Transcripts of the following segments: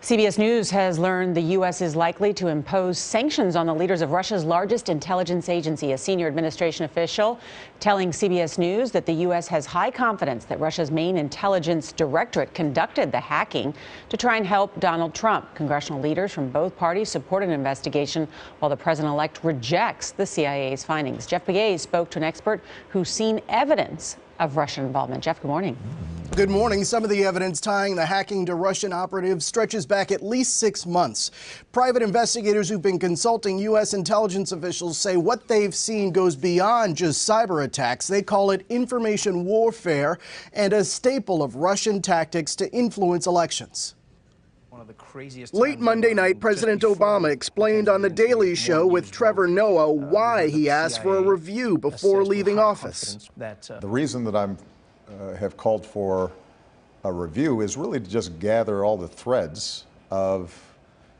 CBS News has learned the U.S. is likely to impose sanctions on the leaders of Russia's largest intelligence agency. A senior administration official telling CBS News that the U.S. has high confidence that Russia's main intelligence directorate conducted the hacking to try and help Donald Trump. Congressional leaders from both parties support an investigation, while the president-elect rejects the CIA's findings. Jeff Pegues spoke to an expert who's seen evidence of Russian involvement. Jeff, good morning. Good morning. Some of the evidence tying the hacking to Russian operatives stretches back at least 6 months. Private investigators who've been consulting U.S. intelligence officials say what they've seen goes beyond just cyber attacks. They call it information warfare and a staple of Russian tactics to influence elections. Late Monday night, President Obama explained on The Daily Show with Trevor Noah why he asked for a review before leaving office. The reason that I have called for a review is really to just gather all the threads of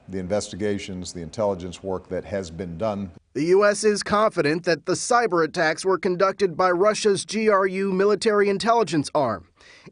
the investigations, the intelligence work that has been done. The U.S. is confident that the cyber attacks were conducted by Russia's GRU military intelligence arm.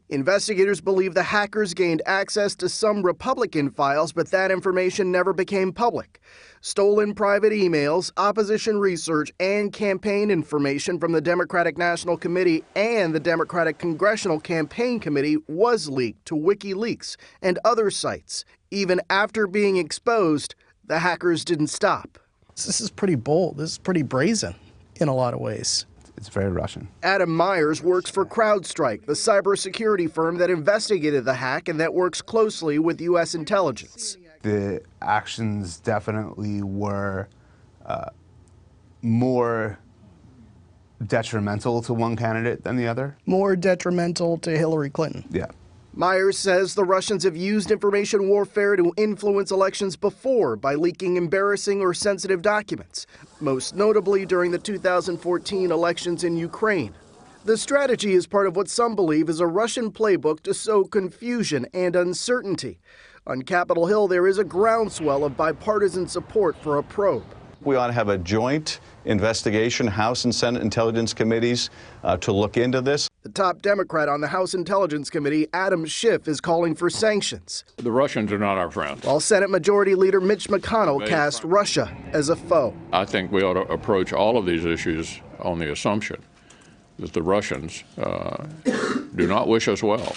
Investigators believe the hackers gained access to some Republican files, but that information never became public. Stolen private emails, opposition research, and campaign information from the Democratic National Committee and the Democratic Congressional Campaign Committee was leaked to WikiLeaks and other sites. Even after being exposed, the hackers didn't stop. This is pretty bold. This is pretty brazen in a lot of ways. It's very Russian. Adam Myers works for CrowdStrike, the cybersecurity firm that investigated the hack and that works closely with U.S. intelligence. The actions definitely were more detrimental to one candidate than the other. More detrimental to Hillary Clinton. Yeah. Myers says the Russians have used information warfare to influence elections before by leaking embarrassing or sensitive documents, most notably during the 2014 elections in Ukraine. The strategy is part of what some believe is a Russian playbook to sow confusion and uncertainty. On Capitol Hill, there is a groundswell of bipartisan support for a probe. We ought to have a joint investigation, House and Senate Intelligence Committees, to look into this. The top Democrat on the House Intelligence Committee, Adam Schiff, is calling for sanctions. The Russians are not our friends. While Senate Majority Leader Mitch McConnell cast Russia as a foe. I think we ought to approach all of these issues on the assumption that the Russians do not wish us well.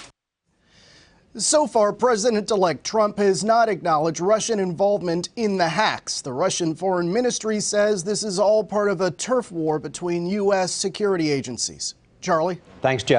So far, President-elect Trump has not acknowledged Russian involvement in the hacks. The Russian Foreign Ministry says this is all part of a turf war between U.S. security agencies. Charlie? Thanks, Jeff.